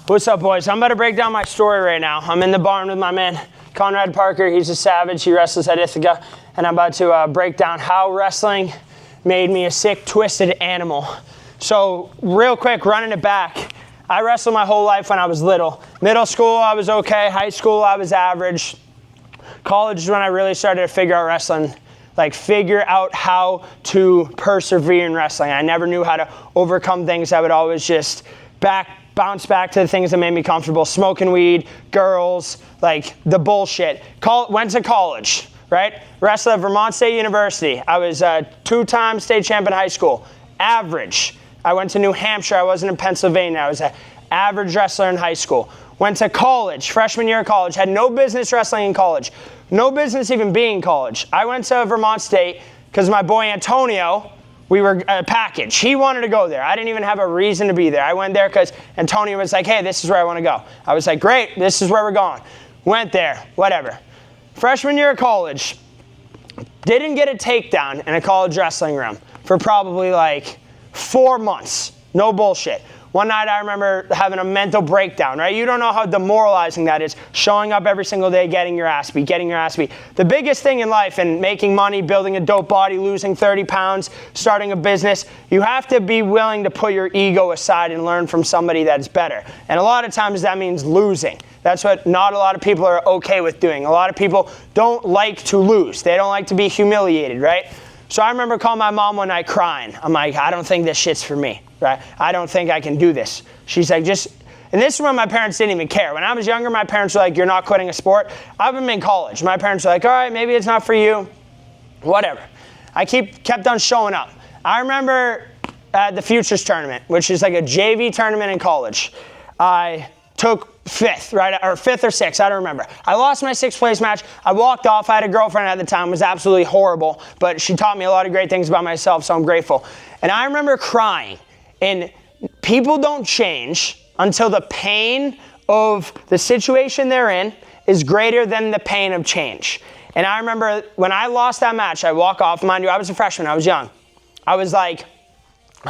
What's up, boys? I'm about to break down my story right now. I'm in the barn with my man, Conrad Parker. He's a savage. He wrestles at Ithaca. And I'm about to break down how wrestling made me a sick, twisted animal. So real quick, running it back, I wrestled my whole life when I was little. Middle school, I was okay. High school, I was average. College is when I really started to figure out wrestling, like figure out how to persevere in wrestling. I never knew how to overcome things. I would always just bounce back to the things that made me comfortable. Smoking weed, girls, like the bullshit. Went to college, right? Wrestled at Vermont State University. I was a 2-time state champ in high school. Average. I went to New Hampshire. I wasn't in Pennsylvania. I was an average wrestler in high school. Went to college, freshman year of college. Had no business wrestling in college. No business even being in college. I went to Vermont State because my boy Antonio, we were a package. He wanted to go there. I didn't even have a reason to be there. I went there because Antonio was like, hey, this is where I want to go. I was like, great, this is where we're going. Went there, whatever. Freshman year of college, didn't get a takedown in a college wrestling room for probably like 4 months. No bullshit. One night I remember having a mental breakdown, right? You don't know how demoralizing that is. Showing up every single day, getting your ass beat. The biggest thing in life and making money, building a dope body, losing 30 pounds, starting a business, you have to be willing to put your ego aside and learn from somebody that's better. And a lot of times that means losing. That's what not a lot of people are okay with doing. A lot of people don't like to lose. They don't like to be humiliated, right? So I remember calling my mom one night crying. I'm like, I don't think this shit's for me, right? I don't think I can do this. She's like, and this is when my parents didn't even care. When I was younger, my parents were like, you're not quitting a sport. I've been in college. My parents were like, all right, maybe it's not for you. Whatever. I kept on showing up. I remember at the Futures Tournament, which is like a JV tournament in college. I took 5th, right? Or 5th or 6th, I don't remember. I lost my 6th place match. I walked off. I had a girlfriend at the time. It was absolutely horrible, but she taught me a lot of great things about myself, so I'm grateful. And I remember crying. And people don't change until the pain of the situation they're in is greater than the pain of change. And I remember when I lost that match, I walk off. Mind you, I was a freshman. I was young. I was like,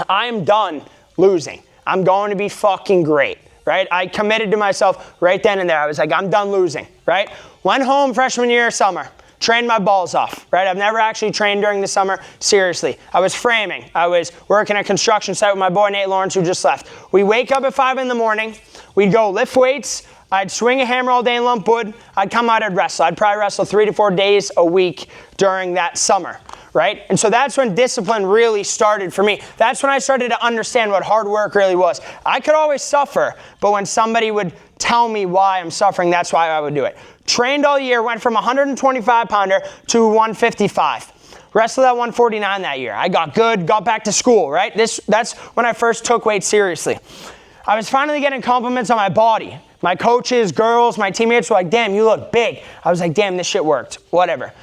I am done losing. I'm going to be fucking great. Right? I committed to myself right then and there. I was like, I'm done losing, right? Went home freshman year of summer, trained my balls off, right? I've never actually trained during the summer, seriously. I was framing. I was working at a construction site with my boy Nate Lawrence, who just left. We wake up at 5 in the morning. We'd go lift weights. I'd swing a hammer all day and lump wood. I'd come out, I'd wrestle. I'd probably wrestle 3 to 4 days a week during that summer. Right? And so that's when discipline really started for me. That's when I started to understand what hard work really was. I could always suffer, but when somebody would tell me why I'm suffering, that's why I would do it. Trained all year, went from 125 pounder to 155. Wrestled at 149 that year. I got good, got back to school, right? That's when I first took weight seriously. I was finally getting compliments on my body. My coaches, girls, my teammates were like, damn, you look big. I was like, damn, this shit worked. Whatever.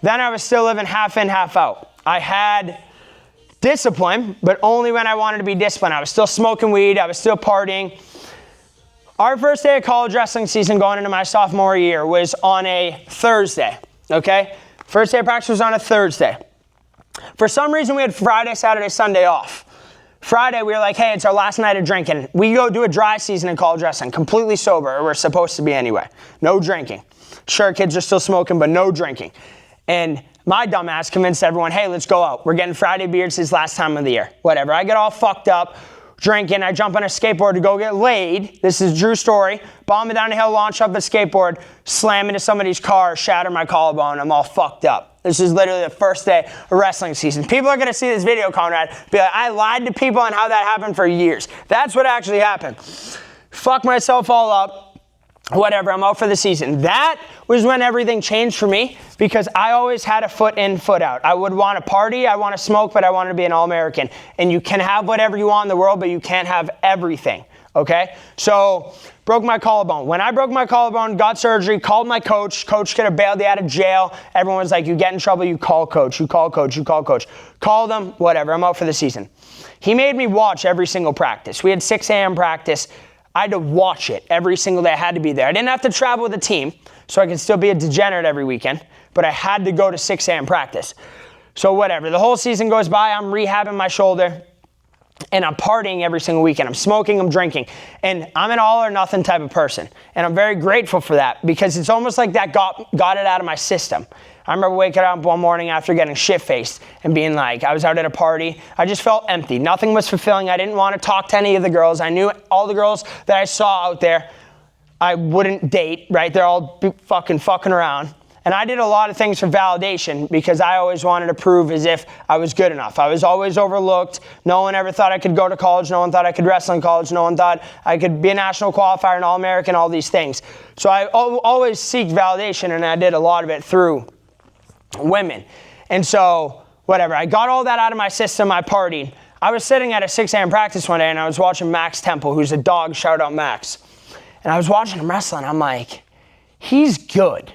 Then I was still living half in, half out. I had discipline, but only when I wanted to be disciplined. I was still smoking weed. I was still partying. Our first day of college wrestling season going into my sophomore year was on a Thursday, okay? First day of practice was on a Thursday. For some reason, we had Friday, Saturday, Sunday off. Friday, we were like, hey, it's our last night of drinking. We go do a dry season in college wrestling, completely sober, or we're supposed to be anyway. No drinking. Sure, kids are still smoking, but no drinking. And my dumbass convinced everyone, hey, let's go out. We're getting Friday beers this last time of the year. Whatever. I get all fucked up, drinking. I jump on a skateboard to go get laid. This is a true story. Bombing down a hill, launch up a skateboard, slam into somebody's car, shatter my collarbone. I'm all fucked up. This is literally the first day of wrestling season. People are going to see this video, Conrad, be like, I lied to people on how that happened for years. That's what actually happened. Fuck myself all up. Whatever, I'm out for the season. That was when everything changed for me because I always had a foot in, foot out. I would want to party, I want to smoke, but I wanted to be an All-American. And you can have whatever you want in the world, but you can't have everything, okay? So, broke my collarbone. When I broke my collarbone, got surgery, called my coach. Coach could have bailed me out of jail. Everyone was like, you get in trouble, you call coach, you call coach, you call coach. Called him, whatever, I'm out for the season. He made me watch every single practice. We had 6 a.m. practice. I had to watch it every single day. I had to be there. I didn't have to travel with a team, so I could still be a degenerate every weekend, but I had to go to 6 a.m. practice. So whatever. The whole season goes by. I'm rehabbing my shoulder. and I'm partying every single weekend. I'm smoking, I'm drinking, and I'm an all or nothing type of person. And I'm very grateful for that because it's almost like that got it out of my system. I remember waking up one morning after getting shit-faced and being like, I was out at a party. I just felt empty. Nothing was fulfilling. I didn't want to talk to any of the girls. I knew all the girls that I saw out there, I wouldn't date, right? They're all fucking around. And I did a lot of things for validation because I always wanted to prove as if I was good enough. I was always overlooked. No one ever thought I could go to college. No one thought I could wrestle in college. No one thought I could be a national qualifier, an All-American, all these things. So I always seeked validation, and I did a lot of it through women. And so, whatever. I got all that out of my system. I partied. I was sitting at a 6 a.m. practice one day, and I was watching Max Temple, who's a dog. Shout out Max. And I was watching him wrestle, and I'm like, he's good,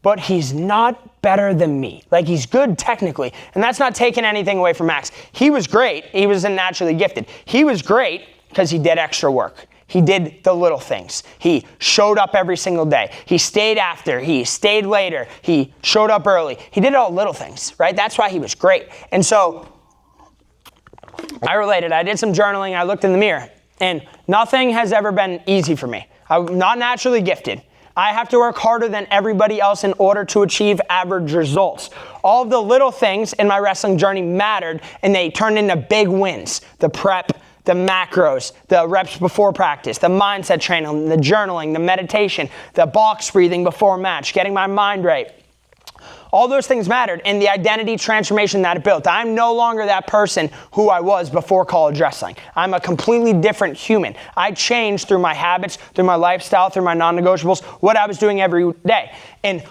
but he's not better than me. Like, he's good technically, and that's not taking anything away from Max. He was great. He was naturally gifted. He was great because he did extra work. He did the little things. He showed up every single day. He stayed after. He stayed later. He showed up early. He did all little things, right? That's why he was great. And so I related. I did some journaling. I looked in the mirror, and nothing has ever been easy for me. I'm not naturally gifted. I have to work harder than everybody else in order to achieve average results. All of the little things in my wrestling journey mattered, and they turned into big wins. The prep, the macros, the reps before practice, the mindset training, the journaling, the meditation, the box breathing before match, getting my mind right. All those things mattered, and the identity transformation that it built. I'm no longer that person who I was before college wrestling. I'm a completely different human. I changed through my habits, through my lifestyle, through my non-negotiables, what I was doing every day. And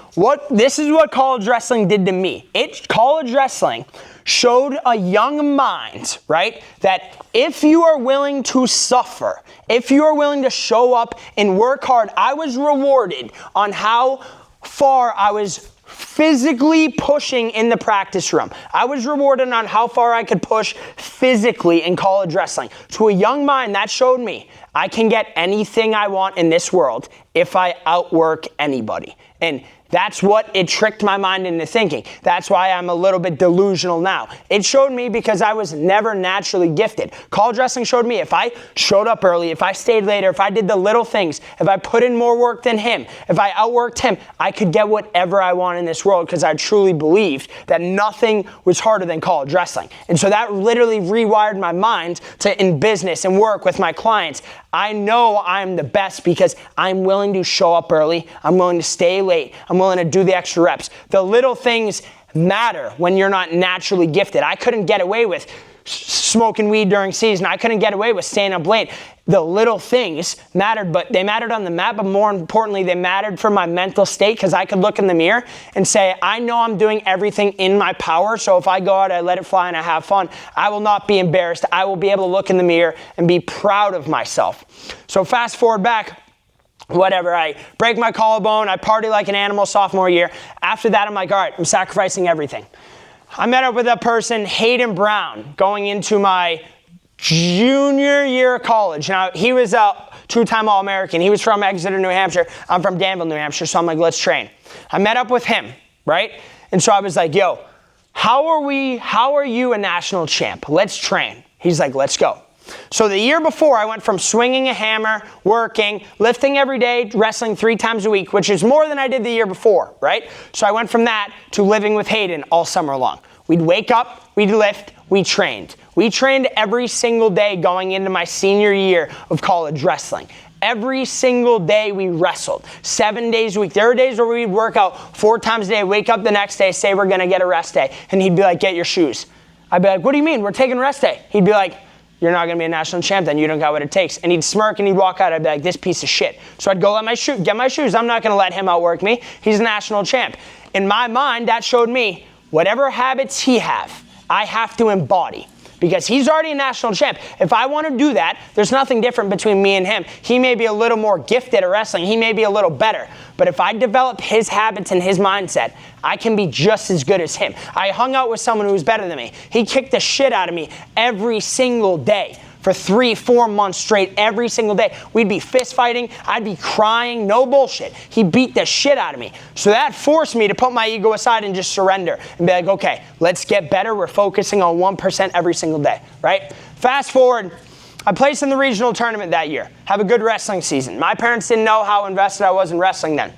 this is what college wrestling did to me. College wrestling showed a young mind, right, that if you are willing to suffer, if you are willing to show up and work hard, I was rewarded on how far I was physically pushing in the practice room. I was rewarded on how far I could push physically in college wrestling. To a young mind, that showed me I can get anything I want in this world if I outwork anybody. And that's what it tricked my mind into thinking. That's why I'm a little bit delusional now. It showed me because I was never naturally gifted. College wrestling showed me if I showed up early, if I stayed later, if I did the little things, if I put in more work than him, if I outworked him, I could get whatever I want in this world because I truly believed that nothing was harder than college wrestling. And so that literally rewired my mind to in business and work with my clients. I know I'm the best because I'm willing to show up early. I'm willing to stay late. I'm willing to do the extra reps. The little things matter when you're not naturally gifted. I couldn't get away with smoking weed during season. I couldn't get away with staying up late. The little things mattered, but they mattered on the mat, but more importantly, they mattered for my mental state because I could look in the mirror and say, I know I'm doing everything in my power, so if I go out, I let it fly and I have fun, I will not be embarrassed. I will be able to look in the mirror and be proud of myself. So fast forward back, whatever, I break my collarbone, I party like an animal sophomore year. After that, I'm like, all right, I'm sacrificing everything. I met up with a person, Hayden Brown, going into my junior year of college. Now, he was a two-time All-American. He was from Exeter, New Hampshire. I'm from Danville, New Hampshire, so I'm like, let's train. I met up with him, right? And so I was like, yo, how are you a national champ? Let's train. He's like, let's go. So the year before, I went from swinging a hammer, working, lifting every day, wrestling 3 times a week, which is more than I did the year before, right? So I went from that to living with Hayden all summer long. We'd wake up, we'd lift, we trained. We trained every single day going into my senior year of college wrestling. Every single day we wrestled, 7 days a week. There were days where we'd work out 4 times a day, wake up the next day, say we're gonna get a rest day. And he'd be like, get your shoes. I'd be like, what do you mean? We're taking rest day. He'd be like, you're not going to be a national champ then. You don't got what it takes. And he'd smirk and he'd walk out. I'd be like, this piece of shit. So I'd go get my shoes. I'm not going to let him outwork me. He's a national champ. In my mind, that showed me whatever habits he I have to embody. Because he's already a national champ. If I want to do that, there's nothing different between me and him. He may be a little more gifted at wrestling. He may be a little better. But if I develop his habits and his mindset, I can be just as good as him. I hung out with someone who was better than me. He kicked the shit out of me every single day. For 3-4 months straight, every single day. We'd be fist fighting. I'd be crying. No bullshit. He beat the shit out of me. So that forced me to put my ego aside and just surrender and be like, okay, let's get better. We're focusing on 1% every single day, right? Fast forward, I placed in the regional tournament that year. Have a good wrestling season. My parents didn't know how invested I was in wrestling then.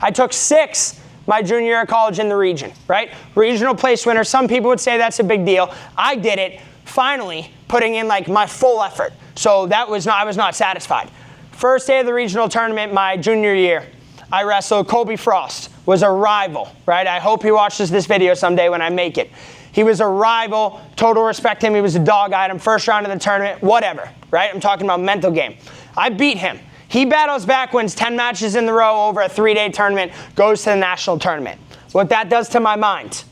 I took 6th my junior year of college in the region, right? Regional place winner. Some people would say that's a big deal. I did it, finally, putting in like my full effort. So I was not satisfied. First day of the regional tournament, my junior year, I wrestled Kobe Frost, was a rival, right? I hope he watches this video someday when I make it. He was a rival, total respect to him. He was a dog item, first round of the tournament, whatever, right? I'm talking about mental game. I beat him. He battles back, wins 10 matches in the row over a 3-day tournament, goes to the national tournament. What that does to my mind,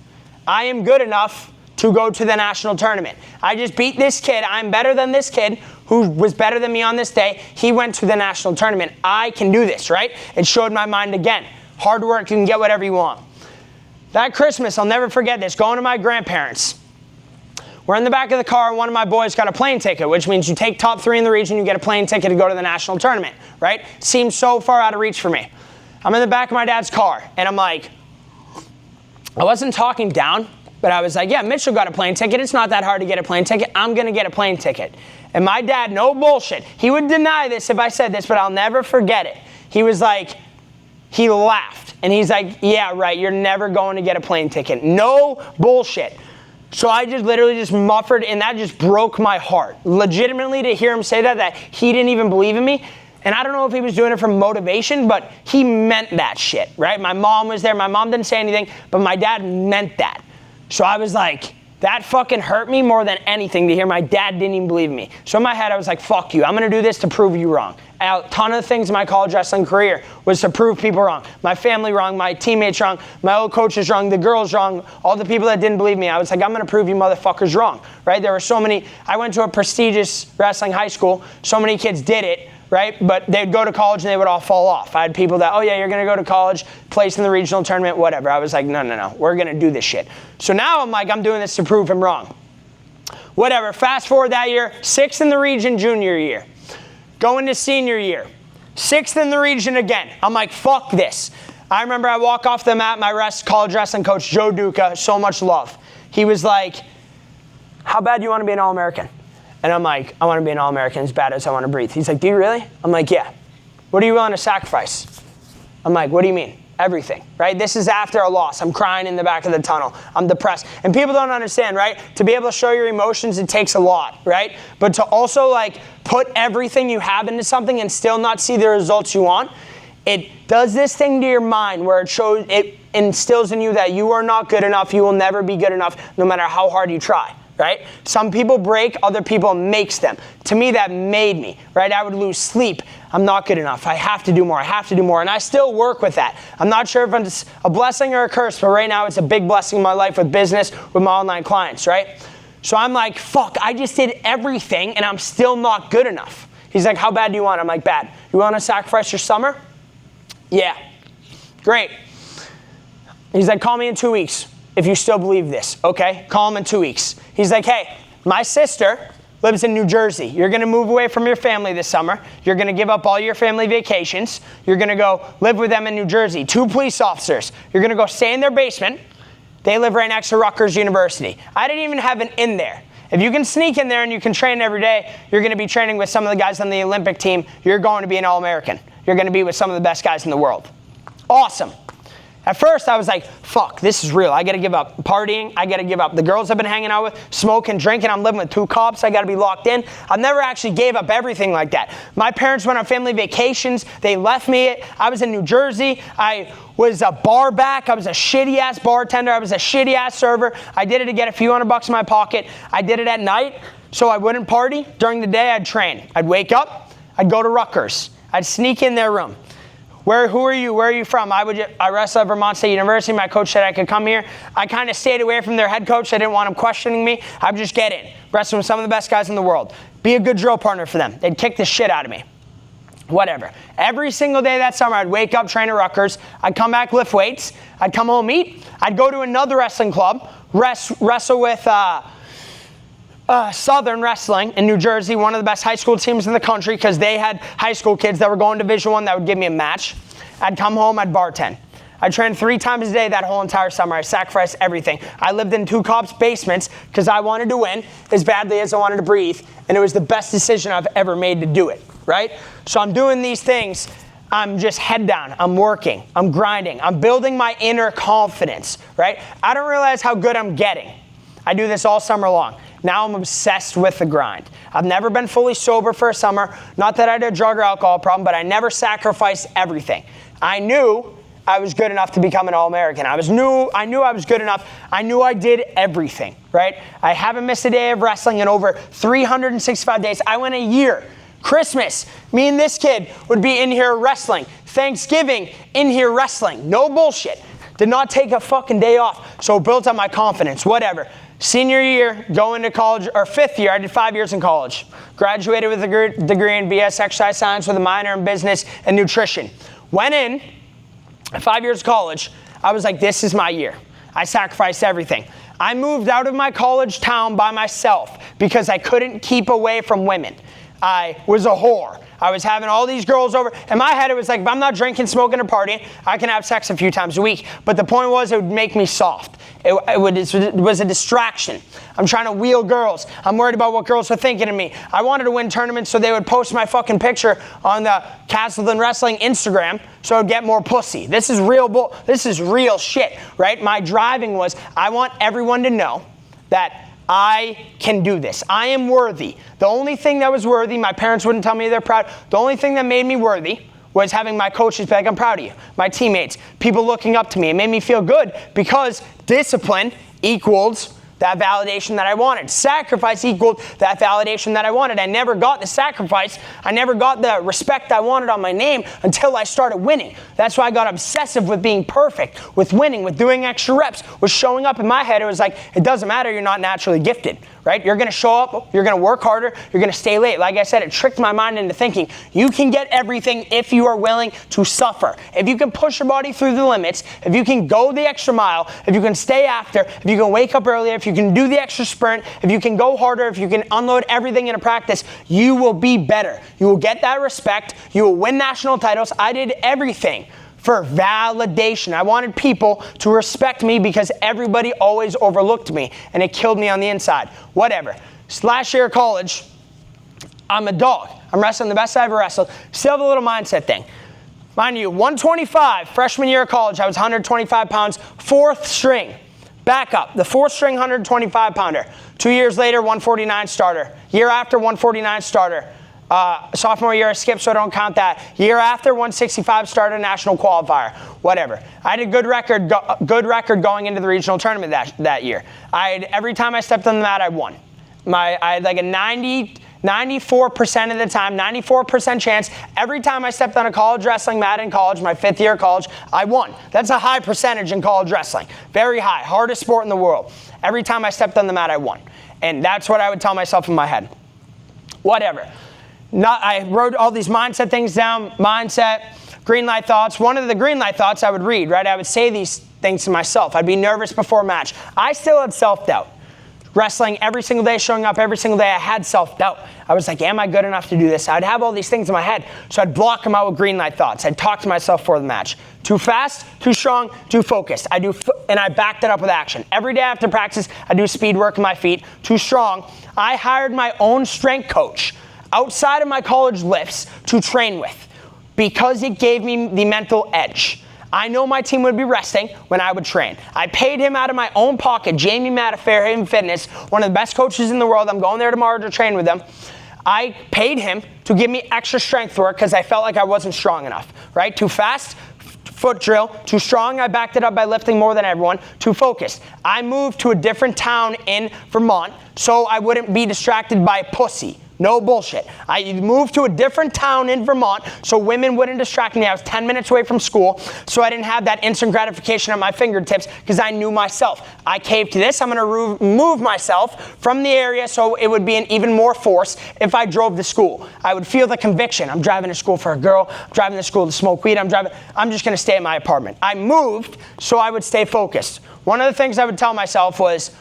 I am good enough to go to the national tournament. I just beat this kid. I'm better than this kid who was better than me on this day. He went to the national tournament. I can do this, right? It showed my mind again. Hard work, you can get whatever you want. That Christmas, I'll never forget this, going to my grandparents. We're in the back of the car, and one of my boys got a plane ticket, which means you take top 3 in the region, you get a plane ticket to go to the national tournament, right? Seems so far out of reach for me. I'm in the back of my dad's car, and I'm like, I wasn't talking down, but I was like, yeah, Mitchell got a plane ticket. It's not that hard to get a plane ticket. I'm going to get a plane ticket. And my dad, no bullshit. He would deny this if I said this, but I'll never forget it. He was like, he laughed. And he's like, yeah, right, you're never going to get a plane ticket. No bullshit. So I just literally just muffered, and that just broke my heart. Legitimately, to hear him say that he didn't even believe in me. And I don't know if he was doing it for motivation, but he meant that shit, right? My mom was there. My mom didn't say anything, but my dad meant that. So I was like, that fucking hurt me more than anything to hear my dad didn't even believe in me. So in my head, I was like, fuck you. I'm going to do this to prove you wrong. A ton of things in my college wrestling career was to prove people wrong. My family wrong, my teammates wrong, my old coaches wrong, the girls wrong, all the people that didn't believe me. I was like, I'm going to prove you motherfuckers wrong, right? There were so many. I went to a prestigious wrestling high school. So many kids did it, right? But they'd go to college and they would all fall off. I had people that, oh yeah, you're going to go to college, place in the regional tournament, whatever. I was like, no, we're going to do this shit. So now I'm like, I'm doing this to prove him wrong. Whatever, fast forward that year, 6th in the region junior year. Going to senior year, 6th in the region again. I'm like, fuck this. I remember I walk off the mat, my college wrestling coach, Joe Duca, so much love. He was like, how bad do you want to be an All-American? And I'm like, I want to be an All-American as bad as I want to breathe. He's like, do you really? I'm like, yeah. What are you willing to sacrifice? I'm like, what do you mean? Everything, right? This is after a loss. I'm crying in the back of the tunnel. I'm depressed. And people don't understand, right? To be able to show your emotions, it takes a lot, right? But to also like put everything you have into something and still not see the results you want, it does this thing to your mind where it instills in you that you are not good enough. You will never be good enough no matter how hard you try. Right? Some people break, other people makes them. To me, that made me, right? I would lose sleep. I'm not good enough. I have to do more. I have to do more. And I still work with that. I'm not sure if it's a blessing or a curse, but right now it's a big blessing in my life with business, with my online clients, right? So I'm like, fuck, I just did everything and I'm still not good enough. He's like, how bad do you want? I'm like, bad. You want to sacrifice your summer? Yeah. Great. He's like, call me in 2 weeks. If you still believe this, okay? Call him in 2 weeks. He's like, hey, my sister lives in New Jersey. You're going to move away from your family this summer. You're going to give up all your family vacations. You're going to go live with them in New Jersey. 2 police officers. You're going to go stay in their basement. They live right next to Rutgers University. I didn't even have an in there. If you can sneak in there and you can train every day, you're going to be training with some of the guys on the Olympic team. You're going to be an All-American. You're going to be with some of the best guys in the world. Awesome. At first, I was like, fuck, this is real. I got to give up partying. I got to give up the girls I've been hanging out with, smoking, drinking. I'm living with 2 cops. I got to be locked in. I've never actually gave up everything like that. My parents went on family vacations. They left me. I was in New Jersey. I was a bar back. I was a shitty-ass bartender. I was a shitty-ass server. I did it to get a few $100 in my pocket. I did it at night so I wouldn't party. During the day, I'd train. I'd wake up. I'd go to Rutgers. I'd sneak in their room. Who are you? Where are you from? I wrestled at Vermont State University. My coach said I could come here. I kind of stayed away from their head coach. I didn't want him questioning me. I would just get in. Wrestle with some of the best guys in the world. Be a good drill partner for them. They'd kick the shit out of me. Whatever. Every single day that summer, I'd wake up, train at Rutgers. I'd come back, lift weights. I'd come home, eat. I'd go to another wrestling club, wrestle with Southern Wrestling in New Jersey, one of the best high school teams in the country, because they had high school kids that were going to Division I that would give me a match. I'd come home, I'd bartend. I trained 3 times a day that whole entire summer. I sacrificed everything. I lived in 2 cops' basements because I wanted to win as badly as I wanted to breathe, and it was the best decision I've ever made to do it, right? So I'm doing these things. I'm just head down. I'm working. I'm grinding. I'm building my inner confidence, right? I don't realize how good I'm getting. I do this all summer long. Now I'm obsessed with the grind. I've never been fully sober for a summer. Not that I had a drug or alcohol problem, but I never sacrificed everything. I knew I was good enough to become an All-American. I knew I was good enough. I knew I did everything, right? I haven't missed a day of wrestling in over 365 days. I went a year. Christmas, me and this kid would be in here wrestling. Thanksgiving, in here wrestling. No bullshit. Did not take a fucking day off. So built up my confidence, whatever. Senior year, going to college, or 5th year, I did 5 years in college. Graduated with a degree in BS Exercise Science with a minor in business and nutrition. Went in, 5 years of college, I was like, this is my year. I sacrificed everything. I moved out of my college town by myself because I couldn't keep away from women. I was a whore. I was having all these girls over. In my head, it was like, if I'm not drinking, smoking, or partying, I can have sex a few times a week. But the point was, it would make me soft. It was a distraction. I'm trying to wheel girls. I'm worried about what girls were thinking of me. I wanted to win tournaments so they would post my fucking picture on the Castleton Wrestling Instagram so I'd get more pussy. This is real shit, right? My driving was, I want everyone to know that I can do this. I am worthy. The only thing that was worthy, my parents wouldn't tell me they're proud. The only thing that made me worthy was having my coaches be like, I'm proud of you. My teammates, people looking up to me. It made me feel good because discipline equals that validation that I wanted. Sacrifice equaled that validation that I wanted. I never got the sacrifice. I never got the respect I wanted on my name until I started winning. That's why I got obsessive with being perfect, with winning, with doing extra reps, with showing up. In my head, it was like, it doesn't matter, you're not naturally gifted, right? You're going to show up, you're going to work harder, you're going to stay late. Like I said, it tricked my mind into thinking you can get everything if you are willing to suffer. If you can push your body through the limits, if you can go the extra mile, if you can stay after, if you can wake up earlier, if you can do the extra sprint, if you can go harder, if you can unload everything in a practice, you will be better. You will get that respect. You will win national titles. I did everything for validation. I wanted people to respect me because everybody always overlooked me, and it killed me on the inside. Whatever. Last year of college, I'm a dog. I'm wrestling the best I ever wrestled. Still have a little mindset thing. Mind you, 125, freshman year of college, I was 125 pounds, 4th string. Back up, the 4th string 125 pounder. 2 years later, 149 starter. Year after, 149 starter. Sophomore year I skipped, so I don't count that. Year after, 165 starter, national qualifier. Whatever. I had a good record going into the regional tournament that year. Every time I stepped on the mat, I won. I had like a 94% of the time, 94% chance. Every time I stepped on a college wrestling mat in college, my 5th year of college, I won. That's a high percentage in college wrestling. Very high. Hardest sport in the world. Every time I stepped on the mat, I won. And that's what I would tell myself in my head. Whatever. I wrote all these mindset things down. Mindset, green light thoughts. One of the green light thoughts I would read, right? I would say these things to myself. I'd be nervous before a match. I still had self-doubt. Wrestling every single day, showing up every single day, I had self-doubt. I was like, am I good enough to do this? I'd have all these things in my head, so I'd block them out with green light thoughts. I'd talk to myself for the match. Too fast, too strong, too focused. And I backed it up with action. Every day after practice, I do speed work on my feet. Too strong. I hired my own strength coach outside of my college lifts to train with because it gave me the mental edge. I know my team would be resting when I would train. I paid him out of my own pocket, Jamie Matt of Fairhaven Fitness, one of the best coaches in the world. I'm going there tomorrow to train with him. I paid him to give me extra strength work because I felt like I wasn't strong enough, right? Too fast, foot drill. Too strong, I backed it up by lifting more than everyone. Too focused. I moved to a different town in Vermont so I wouldn't be distracted by pussy. No bullshit. I moved to a different town in Vermont so women wouldn't distract me. I was 10 minutes away from school, so I didn't have that instant gratification at my fingertips because I knew myself. I caved to this. I'm going to remove myself from the area so it would be an even more force if I drove to school. I would feel the conviction. I'm driving to school for a girl. I'm driving to school to smoke weed. I'm just going to stay at my apartment. I moved so I would stay focused. One of the things I would tell myself was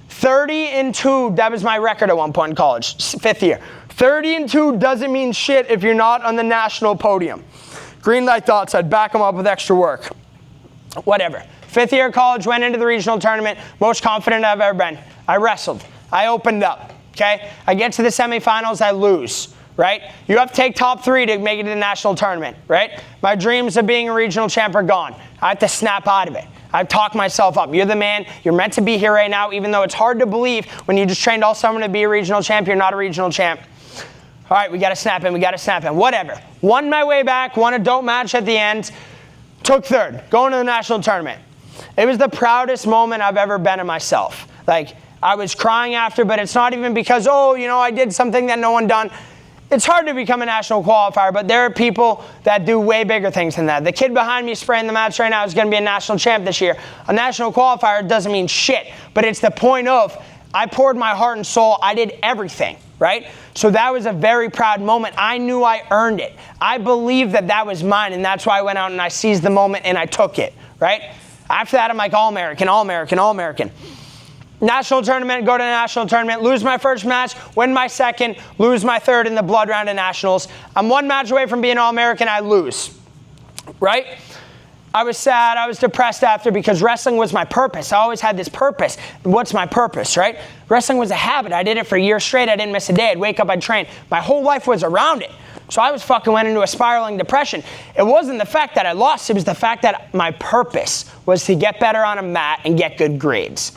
30-2, that was my record at one point in college, 5th year. 30-2 doesn't mean shit if you're not on the national podium. Green light thoughts, I'd back them up with extra work. Whatever. 5th year of college, went into the regional tournament, most confident I've ever been. I wrestled. I opened up, okay? I get to the semifinals, I lose, right? You have to take top 3 to make it to the national tournament, right? My dreams of being a regional champ are gone. I have to snap out of it. I've talked myself up. You're the man. You're meant to be here right now, even though it's hard to believe when you just trained all summer to be a regional champ, you're not a regional champ. All right, we got to snap in. We got to snap in. Whatever. Won my way back, won a dope match at the end, took 3rd, going to the national tournament. It was the proudest moment I've ever been in myself. Like, I was crying after, but it's not even because, oh, you know, I did something that no one done. It's hard to become a national qualifier, but there are people that do way bigger things than that. The kid behind me spraying the match right now is going to be a national champ this year. A national qualifier doesn't mean shit, but it's the point of I poured my heart and soul. I did everything, right? So that was a very proud moment. I knew I earned it. I believed that that was mine, and that's why I went out and I seized the moment and I took it, right? After that, I'm like, All-American, All-American, All-American. National tournament, go to the national tournament, lose my first match, win my second, lose my third in the blood round of nationals. I'm 1 match away from being All-American, I lose, right? I was sad, I was depressed after because wrestling was my purpose. I always had this purpose. What's my purpose, right? Wrestling was a habit. I did it for years straight. I didn't miss a day. I'd wake up, I'd train. My whole life was around it. So I was fucking went into a spiraling depression. It wasn't the fact that I lost, it was the fact that my purpose was to get better on a mat and get good grades.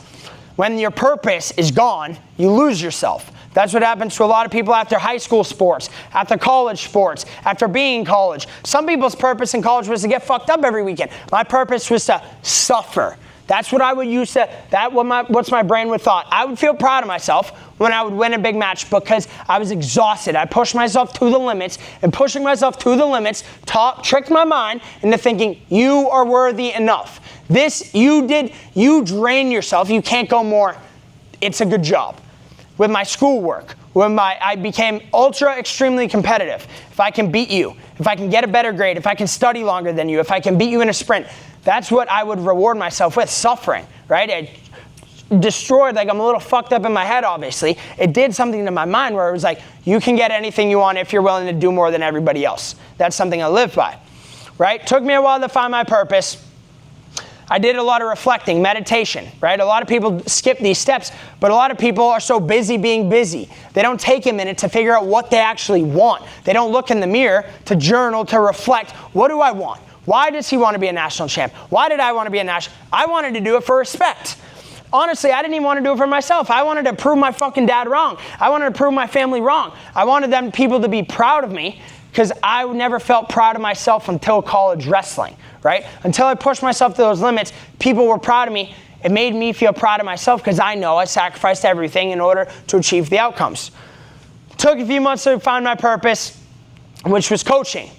When your purpose is gone, you lose yourself. That's what happens to a lot of people after high school sports, after college sports, after being in college. Some people's purpose in college was to get fucked up every weekend. My purpose was to suffer. That's what I would use to, what's my brain would thought. I would feel proud of myself when I would win a big match because I was exhausted. I pushed myself to the limits, and pushing myself to the limits tricked my mind into thinking, you are worthy enough. This, you drain yourself, you can't go more. It's a good job. With my schoolwork, I became extremely competitive. If I can beat you, if I can get a better grade, if I can study longer than you, if I can beat you in a sprint, that's what I would reward myself with, suffering, right? It destroyed, like I'm a little fucked up in my head, obviously. It did something to my mind where it was like, you can get anything you want if you're willing to do more than everybody else. That's something I live by, right? Took me a while to find my purpose. I did a lot of reflecting, meditation, right? A lot of people skip these steps, but a lot of people are so busy being busy. They don't take a minute to figure out what they actually want. They don't look in the mirror to journal, to reflect. What do I want? Why does he want to be a national champ? Why did I want to be a national? I wanted to do it for respect. Honestly, I didn't even want to do it for myself. I wanted to prove my fucking dad wrong. I wanted to prove my family wrong. I wanted people to be proud of me because I never felt proud of myself until college wrestling, right? Until I pushed myself to those limits, people were proud of me. It made me feel proud of myself because I know I sacrificed everything in order to achieve the outcomes. Took a few months to find my purpose, which was coaching,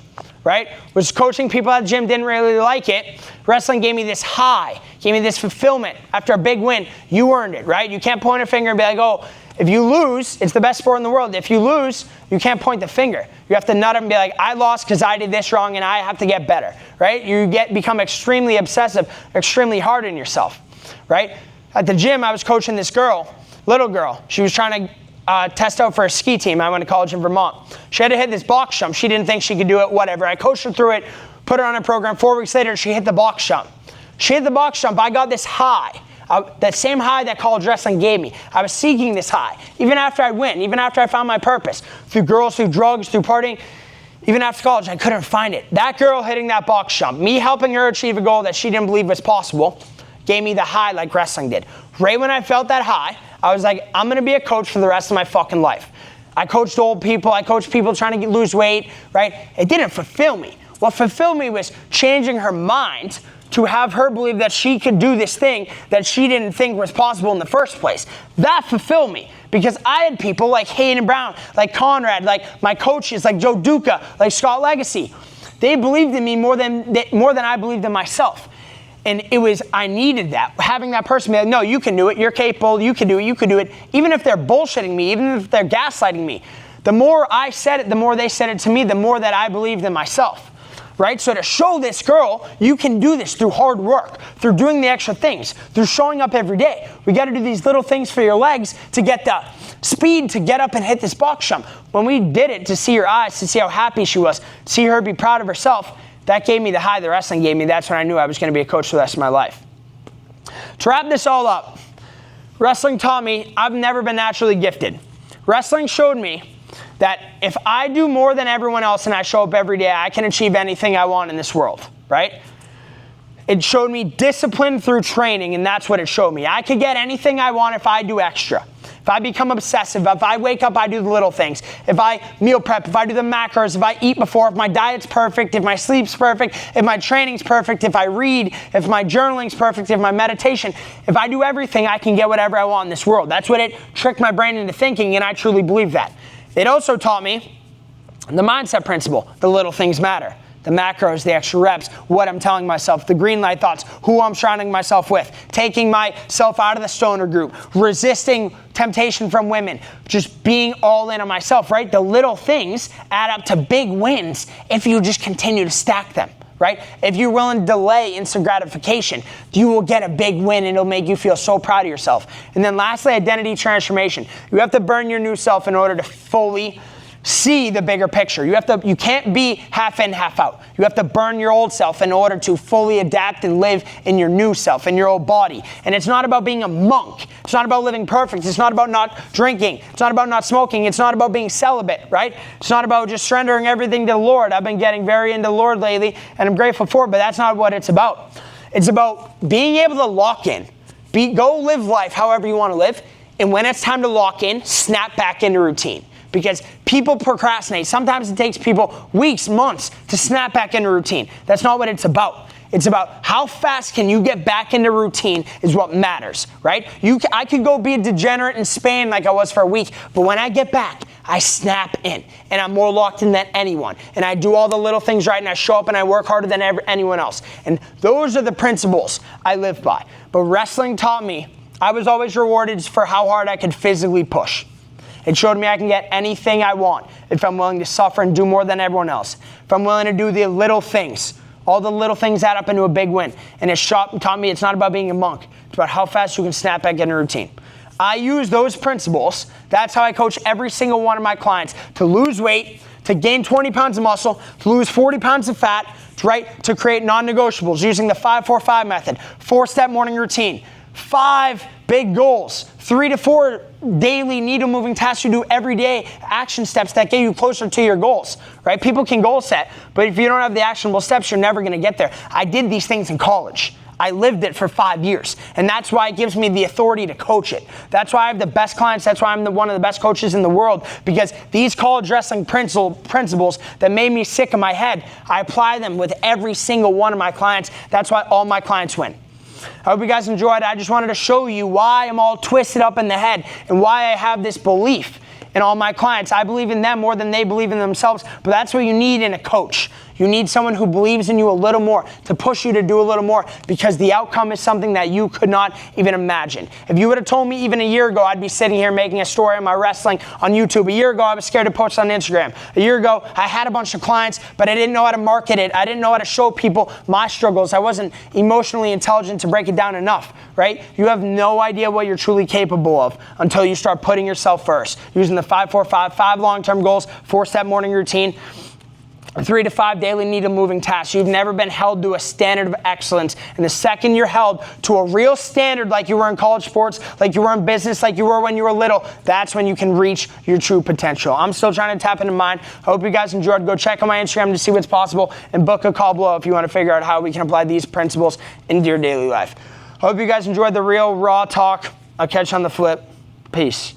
right? Was coaching people at the gym, didn't really like it. Wrestling gave me this high, gave me this fulfillment. After a big win, you earned it, right? You can't point a finger and be like, oh, if you lose, it's the best sport in the world. If you lose, you can't point the finger. You have to nut up and be like, I lost because I did this wrong and I have to get better, right? You become extremely obsessive, extremely hard on yourself, right? At the gym, I was coaching this girl, little girl. She was trying to test out for a ski team. I went to college in Vermont. She had to hit this box jump. She didn't think she could do it, whatever. I coached her through it, put her on a program. 4 weeks later, she hit the box jump. She hit the box jump. I got this high. That same high that college wrestling gave me. I was seeking this high. Even after I win, even after I found my purpose. Through girls, through drugs, through partying. Even after college, I couldn't find it. That girl hitting that box jump, me helping her achieve a goal that she didn't believe was possible, gave me the high like wrestling did. Right when I felt that high, I was like, I'm going to be a coach for the rest of my fucking life. I coached old people. I coached people trying to lose weight, right? It didn't fulfill me. What fulfilled me was changing her mind to have her believe that she could do this thing that she didn't think was possible in the first place. That fulfilled me because I had people like Hayden Brown, like Conrad, like my coaches, like Joe Duca, like Scott Legacy. They believed in me more than I believed in myself. And I needed that. Having that person be like, no, you can do it, you're capable, you can do it. Even if they're bullshitting me, even if they're gaslighting me, the more I said it, the more they said it to me, the more that I believed in myself. Right? So to show this girl, you can do this through hard work, through doing the extra things, through showing up every day. We got to do these little things for your legs to get the speed to get up and hit this box jump. When we did it, to see her eyes, to see how happy she was, to see her be proud of herself, That gave me the high the wrestling gave me. That's when I knew I was going to be a coach for the rest of my life. To wrap this all up, wrestling taught me I've never been naturally gifted. Wrestling showed me that if I do more than everyone else and I show up every day, I can achieve anything I want in this world, right? It showed me discipline through training, and that's what it showed me. I could get anything I want if I do extra. If I become obsessive, if I wake up, I do the little things. If I meal prep, if I do the macros, if I eat before, if my diet's perfect, if my sleep's perfect, if my training's perfect, if I read, if my journaling's perfect, if my meditation, if I do everything, I can get whatever I want in this world. That's what it tricked my brain into thinking, and I truly believe that. It also taught me the mindset principle. The little things matter. The macros, the extra reps, what I'm telling myself, the green light thoughts, who I'm surrounding myself with, taking myself out of the stoner group, resisting temptation from women, just being all in on myself, right? The little things add up to big wins if you just continue to stack them, right? If you're willing to delay instant gratification, you will get a big win and it'll make you feel so proud of yourself. And then lastly, identity transformation. You have to burn your new self in order to fully see the bigger picture. You can't be half in, half out. You have to burn your old self in order to fully adapt and live in your new self, in your old body. And it's not about being a monk. It's not about living perfect. It's not about not drinking. It's not about not smoking. It's not about being celibate, right? It's not about just surrendering everything to the Lord. I've been getting very into the Lord lately, and I'm grateful for it, but that's not what it's about. It's about being able to lock in. Go live life however you want to live, and when it's time to lock in, snap back into routine. Because people procrastinate. Sometimes it takes people weeks, months to snap back into routine. That's not what it's about. It's about how fast can you get back into routine is what matters, right? I could go be a degenerate in Spain like I was for a week, but when I get back, I snap in, and I'm more locked in than anyone. And I do all the little things right, and I show up and I work harder than anyone else. And those are the principles I live by. But wrestling taught me I was always rewarded for how hard I could physically push. It showed me I can get anything I want if I'm willing to suffer and do more than everyone else. If I'm willing to do the little things. All the little things add up into a big win. And it taught me it's not about being a monk. It's about how fast you can snap back into routine. I use those principles. That's how I coach every single one of my clients to lose weight, to gain 20 pounds of muscle, to lose 40 pounds of fat, to create non-negotiables using the 5-4-5 method, 4-step morning routine, 5 big goals, 3 to 4 daily needle moving tasks you do every day, action steps that get you closer to your goals, right? People can goal set, but if you don't have the actionable steps, you're never gonna get there. I did these things in college. I lived it for 5 years, and that's why it gives me the authority to coach it. That's why I have the best clients. That's why I'm one of the best coaches in the world, because these college wrestling principles that made me sick in my head, I apply them with every single one of my clients. That's why all my clients win. I hope you guys enjoyed. I just wanted to show you why I'm all twisted up in the head and why I have this belief in all my clients. I believe in them more than they believe in themselves, but that's what you need in a coach. You need someone who believes in you a little more, to push you to do a little more, because the outcome is something that you could not even imagine. If you would have told me even a year ago I'd be sitting here making a story on my wrestling on YouTube. A year ago I was scared to post on Instagram. A year ago I had a bunch of clients, but I didn't know how to market it. I didn't know how to show people my struggles. I wasn't emotionally intelligent to break it down enough, right? You have no idea what you're truly capable of until you start putting yourself first. Using the 5-4-5, 5 long-term goals, 4-step morning routine, 3 to 5 daily needle moving tasks. You've never been held to a standard of excellence. And the second you're held to a real standard, like you were in college sports, like you were in business, like you were when you were little, that's when you can reach your true potential. I'm still trying to tap into mine. I hope you guys enjoyed. Go check on my Instagram to see what's possible, and book a call below if you want to figure out how we can apply these principles into your daily life. I hope you guys enjoyed the real raw talk. I'll catch you on the flip. Peace.